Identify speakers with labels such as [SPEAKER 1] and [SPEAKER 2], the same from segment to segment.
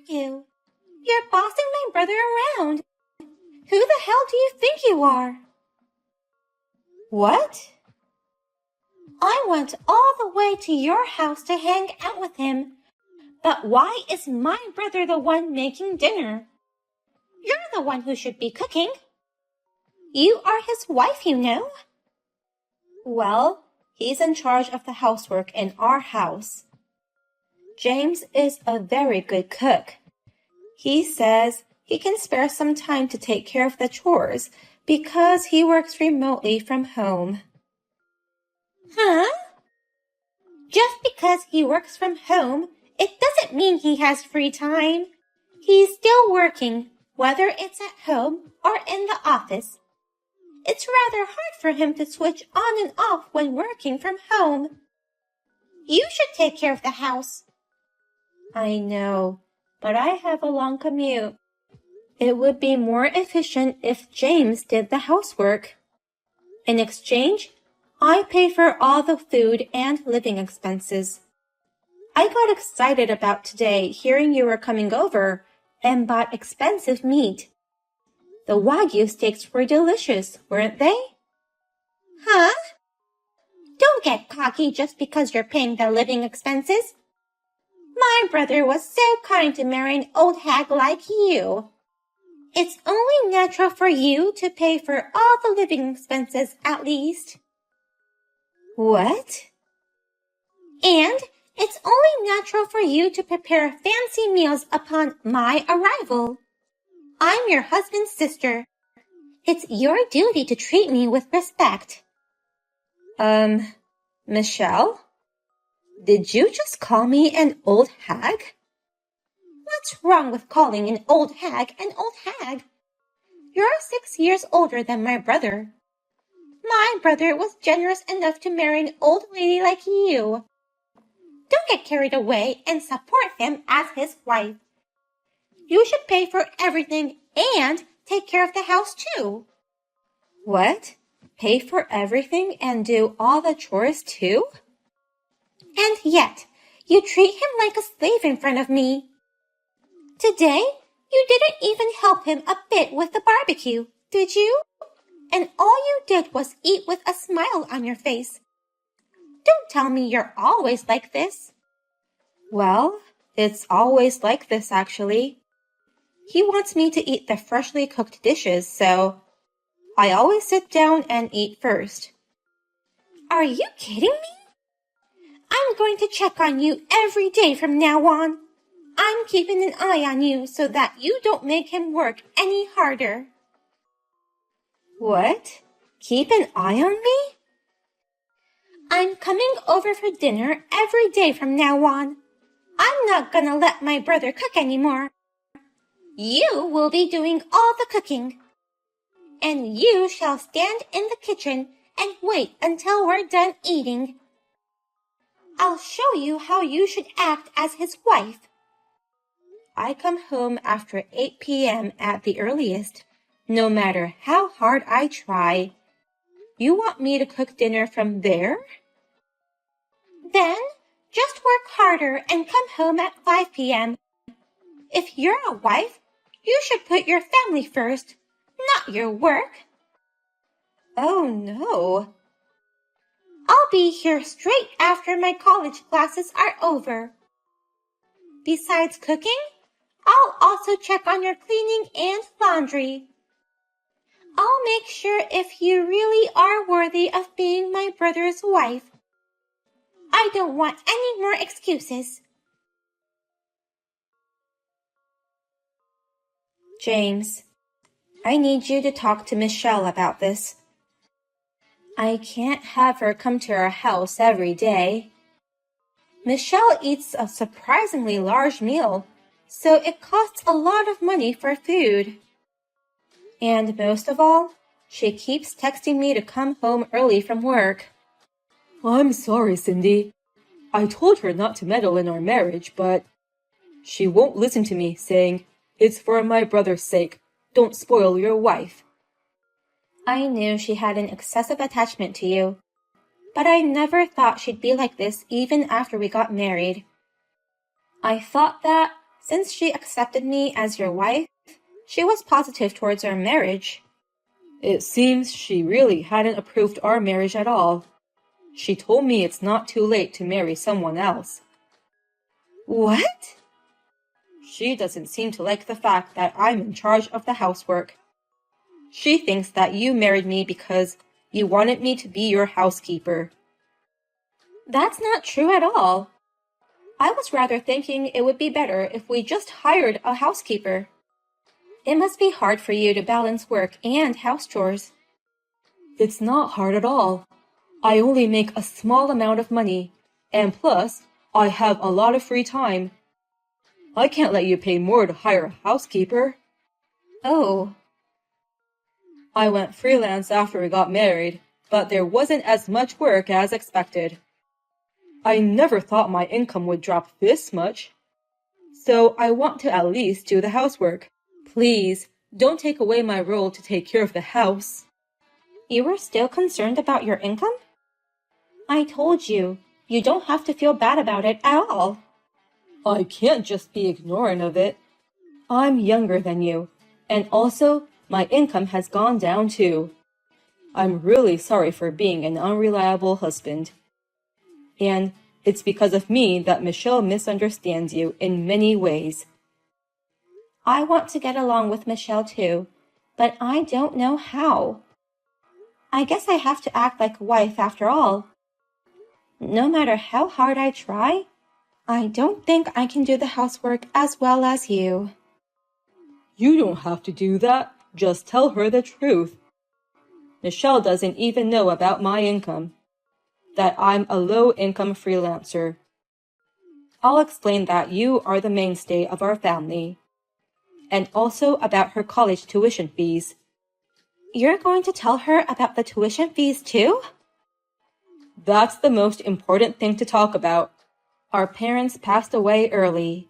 [SPEAKER 1] you? You're bossing my brother around. Who the hell do you think you are?
[SPEAKER 2] What?
[SPEAKER 1] I went all the way to your house to hang out with him. But why is my brother the one making dinner? You're the one who should be cooking. You are his wife, you know.
[SPEAKER 2] Well, he's in charge of the housework in our house. James is a very good cook. He says he can spare some time to take care of the chores because he works remotely from home.
[SPEAKER 1] Huh? Just because he works from home, it doesn't mean he has free time. He's still working, whether it's at home or in the office. It's rather hard for him to switch on and off when working from home. You should take care of the house.
[SPEAKER 2] I know, but I have a long commute. It would be more efficient if James did the housework. In exchange, I pay for all the food and living expenses. I got excited about today hearing you were coming over and bought expensive meat. The Wagyu steaks were delicious, weren't they?
[SPEAKER 1] Huh? Don't get cocky just because you're paying the living expenses. My brother was so kind to marry an old hag like you. It's only natural for you to pay for all the living expenses at least.
[SPEAKER 2] What?
[SPEAKER 1] And it's only natural for you to prepare fancy meals upon my arrival. I'm your husband's sister. It's your duty to treat me with respect.
[SPEAKER 2] Michelle? Did you just call me an old hag?
[SPEAKER 1] What's wrong with calling an old hag an old hag? You're 6 years older than my brother. My brother was generous enough to marry an old lady like you. Don't get carried away and support him as his wife. You should pay for everything and take care of the house too.
[SPEAKER 2] What? Pay for everything and do all the chores too?
[SPEAKER 1] And yet, you treat him like a slave in front of me. Today, you didn't even help him a bit with the barbecue, did you? And all you did was eat with a smile on your face. Don't tell me you're always like this.
[SPEAKER 2] Well, it's always like this actually. He wants me to eat the freshly cooked dishes, so I always sit down and eat first.
[SPEAKER 1] Are you kidding me? I'm going to check on you every day from now on. I'm keeping an eye on you so that you don't make him work any harder.
[SPEAKER 2] What? Keep an eye on me?
[SPEAKER 1] I'm coming over for dinner every day from now on. I'm not gonna let my brother cook anymore. You will be doing all the cooking. And you shall stand in the kitchen and wait until we're done eating. I'll show you how you should act as his wife.
[SPEAKER 2] I come home after 8 p.m. at the earliest, no matter how hard I try. You want me to cook dinner from there?
[SPEAKER 1] Then just work harder and come home at 5 p.m. If you're a wife, you should put your family first, not your work.
[SPEAKER 2] Oh no.
[SPEAKER 1] I'll be here straight after my college classes are over. Besides cooking, I'll also check on your cleaning and laundry. I'll make sure if you really are worthy of being my brother's wife. I don't want any more excuses.
[SPEAKER 2] James, I need you to talk to Michelle about this. I can't have her come to our house every day. Michelle eats a surprisingly large meal, so it costs a lot of money for food. And most of all, she keeps texting me to come home early from work. I'm sorry, Cindy. I told her not to meddle in our marriage, but she won't listen to me, saying, "It's for my brother's sake. Don't spoil your wife." I knew she had an excessive attachment to you, but I never thought she'd be like this even after we got married. I thought that, Since she accepted me as your wife, she was positive towards our marriage. It seems she really hadn't approved our marriage at all. She told me it's not too late to marry someone else.
[SPEAKER 1] What?
[SPEAKER 2] She doesn't seem to like the fact that I'm in charge of the housework. She thinks that you married me because you wanted me to be your housekeeper. That's not true at all. I was rather thinking it would be better if we just hired a housekeeper. It must be hard for you to balance work and house chores. It's not hard at all. I only make a small amount of money, and plus, I have a lot of free time. I can't let you pay more to hire a housekeeper. Oh. I went freelance after we got married, but there wasn't as much work as expected. I never thought my income would drop this much. So I want to at least do the housework. Please, don't take away my role to take care of the house. You were still concerned about your income? I told you, you don't have to feel bad about it at all. I can't just be ignorant of it. I'm younger than you, and also my income has gone down too. I'm really sorry for being an unreliable husband. And it's because of me that Michelle misunderstands you in many ways. I want to get along with Michelle too, but I don't know how. I guess I have to act like a wife after all. No matter how hard I try, I don't think I can do the housework as well as you. You don't have to do that. Just tell her the truth. Michelle doesn't even know about my income, that I'm a low-income freelancer. I'll explain that you are the mainstay of our family, and also about her college tuition fees. You're going to tell her about the tuition fees too? That's the most important thing to talk about. Our parents passed away early.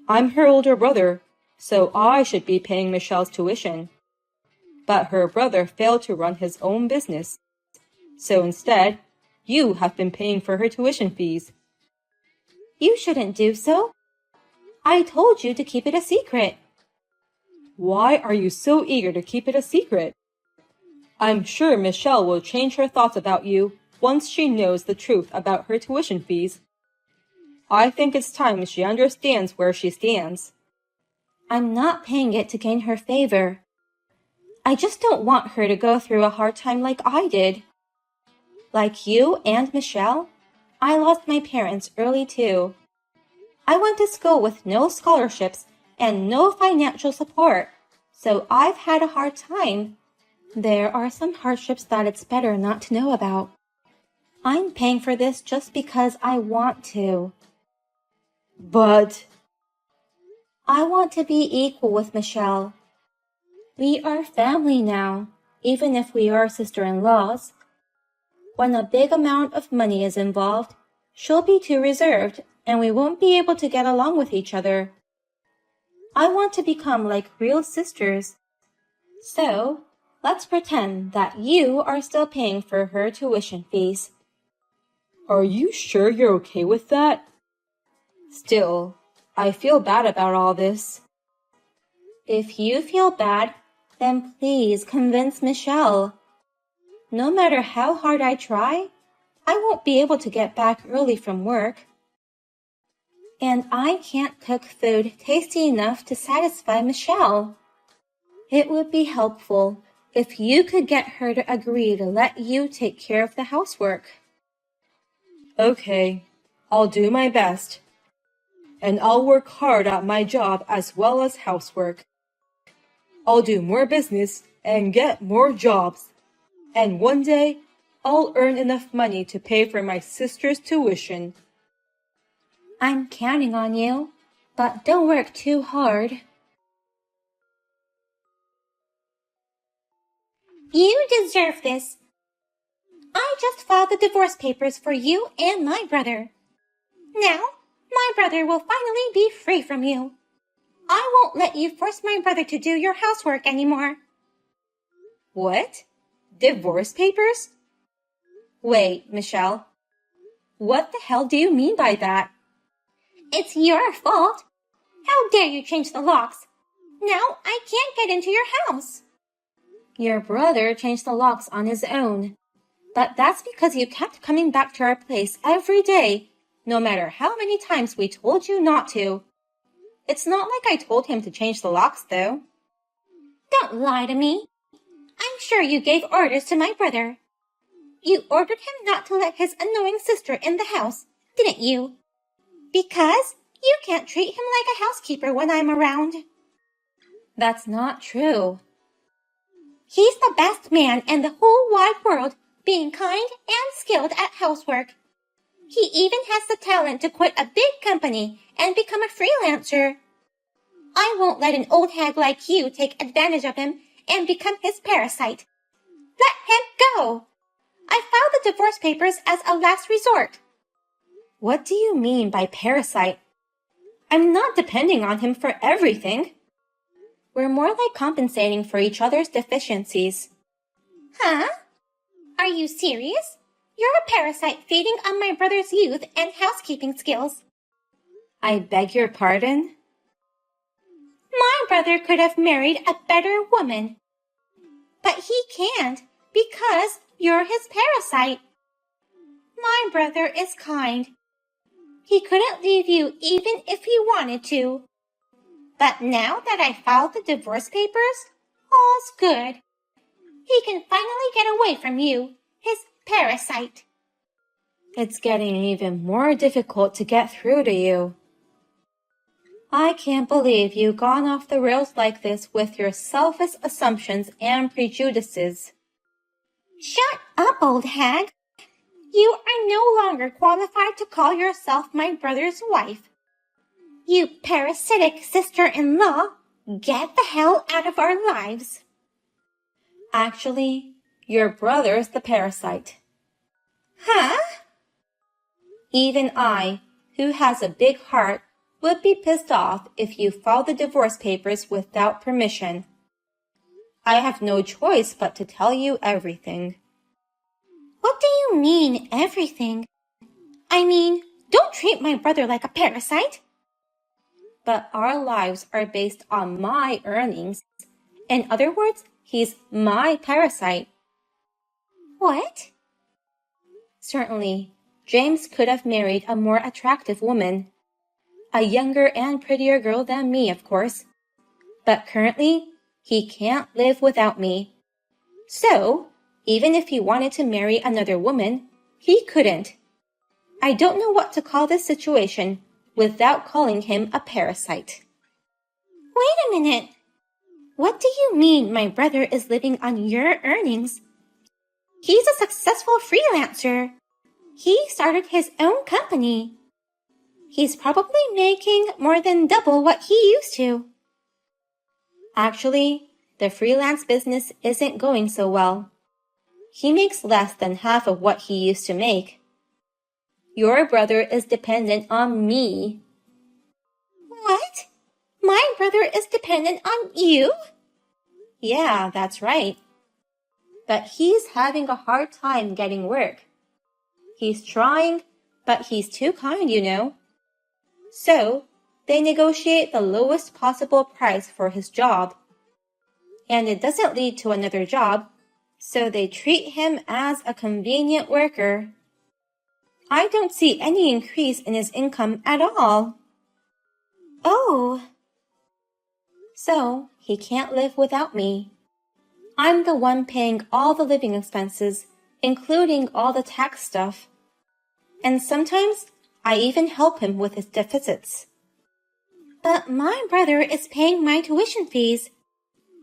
[SPEAKER 2] I'm her older brother, so I should be paying Michelle's tuition. But her brother failed to run his own business. So instead, you have been paying for her tuition fees. You shouldn't do so. I told you to keep it a secret. Why are you so eager to keep it a secret? I'm sure Michelle will change her thoughts about you once she knows the truth about her tuition fees. I think it's time she understands where she stands. I'm not paying it to gain her favor. I just don't want her to go through a hard time like I did. Like you and Michelle, I lost my parents early too. I went to school with no scholarships and no financial support, so I've had a hard time. There are some hardships that it's better not to know about. I'm paying for this just because I want to. But I want to be equal with Michelle. We are family now, even if we are sister-in-laws. When a big amount of money is involved, she'll be too reserved and we won't be able to get along with each other. I want to become like real sisters. So, let's pretend that you are still paying for her tuition fees. Are you sure you're okay with that? Still, I feel bad about all this. If you feel bad, then please convince Michelle. No matter how hard I try, I won't be able to get back early from work. And I can't cook food tasty enough to satisfy Michelle. It would be helpful if you could get her to agree to let you take care of the housework. Okay, I'll do my best. And I'll work hard at my job as well as housework. I'll do more business and get more jobs. And one day, I'll earn enough money to pay for my sister's tuition. I'm counting on you, but don't work too hard.
[SPEAKER 1] You deserve this. I just filed the divorce papers for you and my brother. Now, my brother will finally be free from you. I won't let you force my brother to do your housework anymore.
[SPEAKER 2] What? Divorce papers? Wait, Michelle. What the hell do you mean by that?
[SPEAKER 1] It's your fault. dare you change the locks? Now I can't get into your house.
[SPEAKER 2] Your brother changed the locks on his own. But that's because you kept coming back to our place every day, no matter how many times we told you not to. It's not like I told him to change the locks, though.
[SPEAKER 1] Don't lie to me. I'm sure you gave orders to my brother. You ordered him not to let his annoying sister in the house, didn't you? Because you can't treat him like a housekeeper when I'm around.
[SPEAKER 2] That's not true.
[SPEAKER 1] He's the best man in the whole wide world, being kind and skilled at housework. He even has the talent to quit a big company and become a freelancer. I won't let an old hag like you take advantage of him and become his parasite. Let him go. I filed the divorce papers as a last resort.
[SPEAKER 2] What do you mean by parasite? I'm not depending on him for everything. We're more like compensating for each other's deficiencies.
[SPEAKER 1] Huh? Are you serious? You're a parasite feeding on my brother's youth and housekeeping skills.
[SPEAKER 2] I beg your pardon?
[SPEAKER 1] My brother could have married a better woman. But he can't because you're his parasite. My brother is kind. He couldn't leave you even if he wanted to. But now that I filed the divorce papers, all's good. He can finally get away from you, his parasite.
[SPEAKER 2] It's getting even more difficult to get through to you. I can't believe you've gone off the rails like this with your selfish assumptions and prejudices.
[SPEAKER 1] Shut up, old hag. You are no longer qualified to call yourself my brother's wife. You parasitic sister-in-law, get the hell out of our lives.
[SPEAKER 2] Actually, your brother's the parasite.
[SPEAKER 1] Huh?
[SPEAKER 2] Even I, who has a big heart, would be pissed off if you filed the divorce papers without permission. I have no choice but to tell you everything.
[SPEAKER 1] What do you mean, everything? I mean, don't treat my brother like a parasite.
[SPEAKER 2] But our lives are based on my earnings. In other words, he's my parasite.
[SPEAKER 1] What?
[SPEAKER 2] Certainly, James could have married a more attractive woman. A younger and prettier girl than me, of course. But currently, he can't live without me. So, even if he wanted to marry another woman, he couldn't. I don't know what to call this situation without calling him a parasite.
[SPEAKER 1] Wait a minute. What do you mean my brother is living on your earnings? He's a successful freelancer. He started his own company. He's probably making more than double what he used to.
[SPEAKER 2] Actually, the freelance business isn't going so well. He makes less than half of what he used to make. Your brother is dependent on me.
[SPEAKER 1] What? My brother is dependent on you?
[SPEAKER 2] Yeah, that's right. But he's having a hard time getting work. He's trying, but he's too kind, you know. So, they negotiate the lowest possible price for his job. And it doesn't lead to another job, so they treat him as a convenient worker. I don't see any increase in his income at all.
[SPEAKER 1] Oh.
[SPEAKER 2] So, he can't live without me. I'm the one paying all the living expenses, including all the tax stuff. And sometimes, I even help him with his deficits.
[SPEAKER 1] But my brother is paying my tuition fees.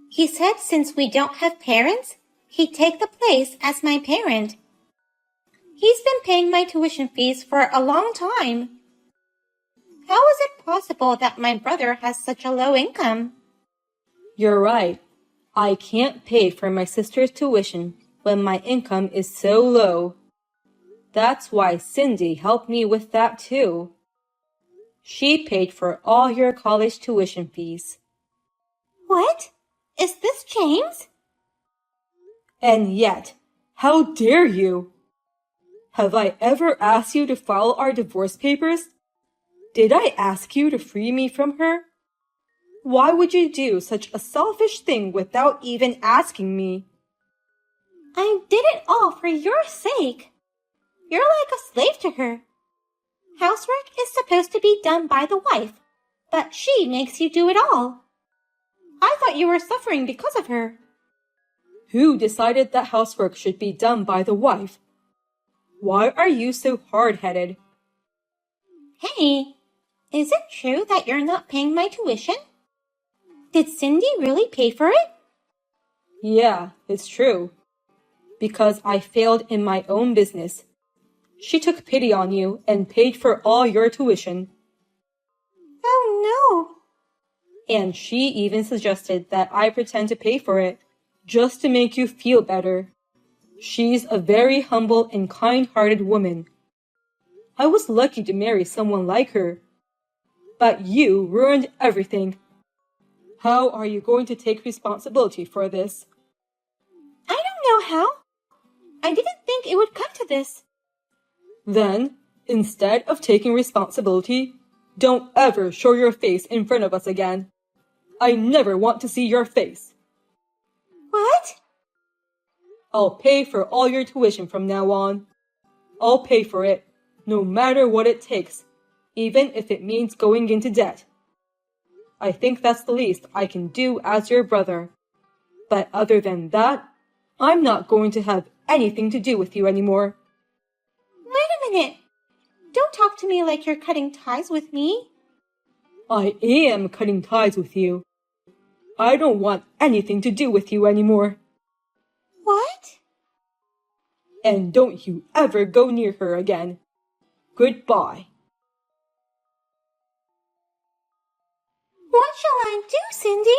[SPEAKER 1] He said since we don't have parents, he'd take the place as my parent. He's been paying my tuition fees for a long time. How is it possible that my brother has such a low income?
[SPEAKER 2] You're right. I can't pay for my sister's tuition when my income is so low. That's why Cindy helped me with that too. She paid for all your college tuition fees.
[SPEAKER 1] What? Is this James?
[SPEAKER 2] And yet, how dare you? Have I ever asked you to file our divorce papers? Did I ask you to free me from her? Why would you do such a selfish thing without even asking me?
[SPEAKER 1] I did it all for your sake. You're like a slave to her. Housework is supposed to be done by the wife, but she makes you do it all. I thought you were suffering because of her.
[SPEAKER 2] Who decided that housework should be done by the wife? Why are you so hard-headed?
[SPEAKER 1] Hey, is it true that you're not paying my tuition? Did Cindy really pay for it?
[SPEAKER 2] Yeah, it's true. Because I failed in my own business. She took pity on you and paid for all your tuition.
[SPEAKER 1] Oh
[SPEAKER 2] no! And she even suggested that I pretend to pay for it, just to make you feel better. She's a very humble and kind-hearted woman. I was lucky to marry someone like her. But you ruined everything. How are you going to take responsibility for this?
[SPEAKER 1] I don't know how. I didn't think it would come to this.
[SPEAKER 2] Then, instead of taking responsibility, don't ever show your face in front of us again. I never want to see your face.
[SPEAKER 1] What?
[SPEAKER 2] I'll pay for all your tuition from now on. I'll pay for it, no matter what it takes, even if it means going into debt. I think that's the least I can do as your brother. But other than that, I'm not going to have anything to do with you anymore.
[SPEAKER 1] Wait a minute. Don't talk to me like you're cutting ties with me.
[SPEAKER 2] I am cutting ties with you. I don't want anything to do with you anymore.
[SPEAKER 1] What?
[SPEAKER 2] And don't you ever go near her again. Goodbye.
[SPEAKER 1] What shall I do, Cindy?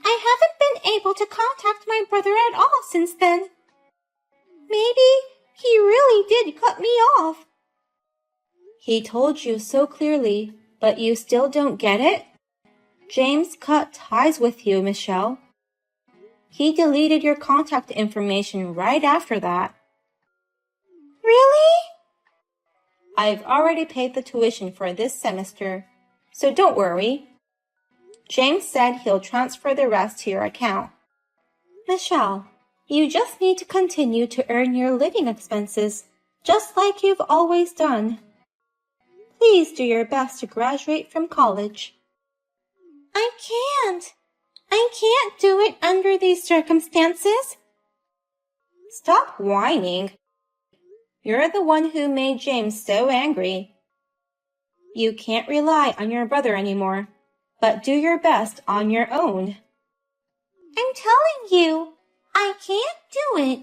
[SPEAKER 1] I haven't been able to contact my brother at all since then. Maybe he really did cut me off.
[SPEAKER 2] He told you so clearly, but you still don't get it? James cut ties with you, Michelle. He deleted your contact information right after that.
[SPEAKER 1] Really?
[SPEAKER 2] I've already paid the tuition for this semester, so don't worry. James said he'll transfer the rest to your account. Michelle, you just need to continue to earn your living expenses, just like you've always done. Please do your best to graduate from college.
[SPEAKER 1] I can't. I can't do it under these circumstances.
[SPEAKER 2] Stop whining. You're the one who made James so angry. You can't rely on your brother anymore, but do your best on your own.
[SPEAKER 1] I'm telling you, I can't do it.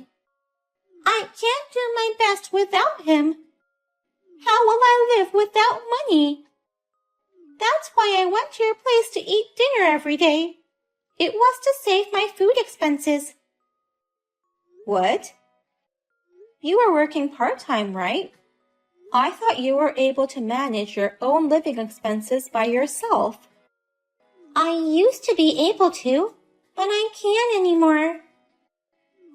[SPEAKER 1] I can't do my best without him. How will I live without money? That's why I went to your place to eat dinner every day. It was to save my food expenses.
[SPEAKER 2] What? You were working part-time, right? I thought you were able to manage your own living expenses by yourself.
[SPEAKER 1] I used to be able to, but I can't anymore.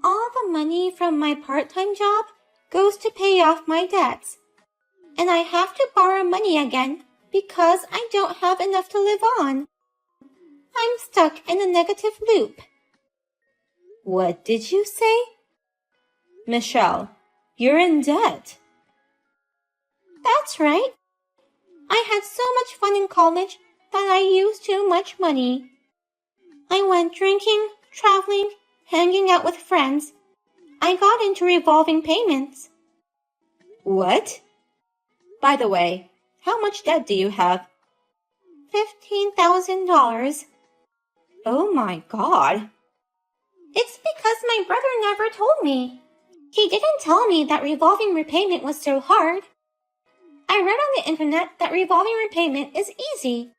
[SPEAKER 1] All the money from my part-time job goes to pay off my debts. And I have to borrow money again because I don't have enough to live on. I'm stuck in a negative loop.
[SPEAKER 2] What did you say? Michelle, you're in debt.
[SPEAKER 1] That's right. I had so much fun in college that I used too much money. I went drinking, traveling, hanging out with friends. I got into revolving payments.
[SPEAKER 2] What? By the way, how much debt do you have?
[SPEAKER 1] $15,000.
[SPEAKER 2] Oh my God.
[SPEAKER 1] It's because my brother never told me. He didn't tell me that revolving repayment was so hard. I read on the internet that revolving repayment is easy.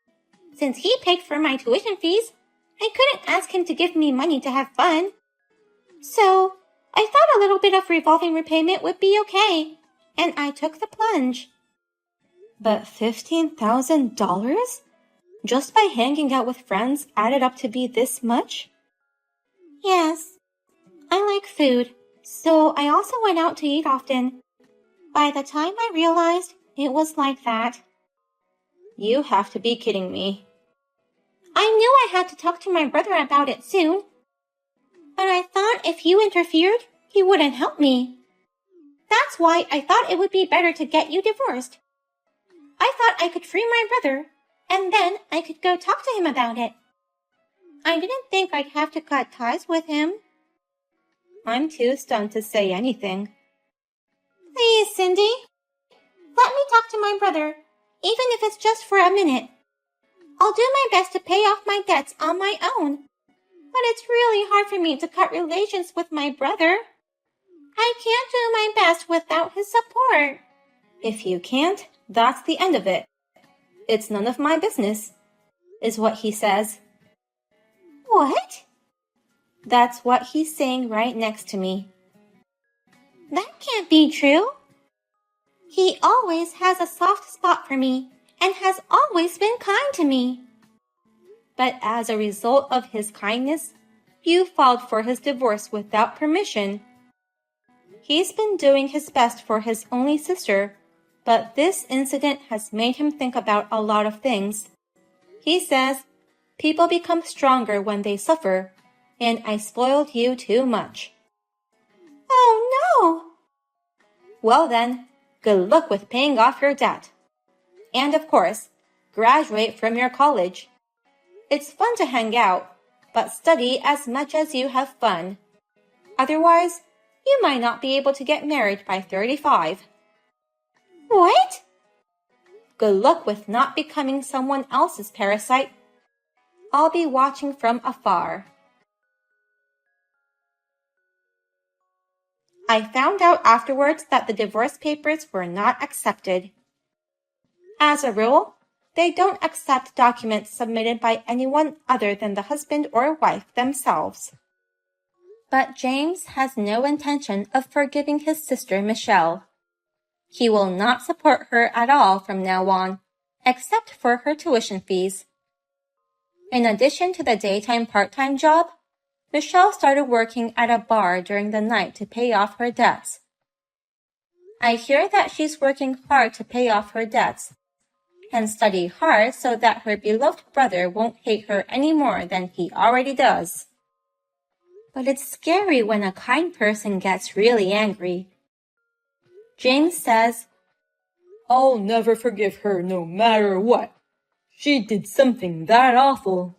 [SPEAKER 1] Since he paid for my tuition fees, I couldn't ask him to give me money to have fun. So, I thought a little bit of revolving repayment would be okay, and I took the plunge.
[SPEAKER 2] But $15,000? Just by hanging out with friends added up to be this much?
[SPEAKER 1] Yes. I like food, so I also went out to eat often. By the time I realized, it was like that.
[SPEAKER 2] You have to be kidding me.
[SPEAKER 1] I knew I had to talk to my brother about it soon. But I thought if you interfered, he wouldn't help me. That's why I thought it would be better to get you divorced. I thought I could free my brother, and then I could go talk to him about it. I didn't think I'd have to cut ties with him.
[SPEAKER 2] I'm too stunned to say anything.
[SPEAKER 1] Please, Cindy. Let me talk to my brother, even if it's just for a minute. I'll do my best to pay off my debts on my own. But it's really hard for me to cut relations with my brother. I can't do my best without his support.
[SPEAKER 2] If you can't, that's the end of it. It's none of my business, is what he says.
[SPEAKER 1] What?
[SPEAKER 2] That's what he's saying right next to me.
[SPEAKER 1] That can't be true. He always has a soft spot for me and has always been kind to me.
[SPEAKER 2] But as a result of his kindness, you filed for his divorce without permission. He's been doing his best for his only sister, but this incident has made him think about a lot of things. He says, people become stronger when they suffer, and I spoiled you too much.
[SPEAKER 1] Oh no!
[SPEAKER 2] Well then, good luck with paying off your debt. And of course, graduate from your college. It's fun to hang out, but study as much as you have fun. Otherwise, you might not be able to get married by 35.
[SPEAKER 1] What?
[SPEAKER 2] Good luck with not becoming someone else's parasite. I'll be watching from afar. I found out afterwards that the divorce papers were not accepted. As a rule, they don't accept documents submitted by anyone other than the husband or wife themselves. But James has no intention of forgiving his sister Michelle. He will not support her at all from now on, except for her tuition fees. In addition to the daytime part-time job, Michelle started working at a bar during the night to pay off her debts. I hear that she's working hard to pay off her debts and study hard so that her beloved brother won't hate her any more than he already does. But it's scary when a kind person gets really angry. James says,
[SPEAKER 3] I'll never forgive her no matter what. She did something that awful.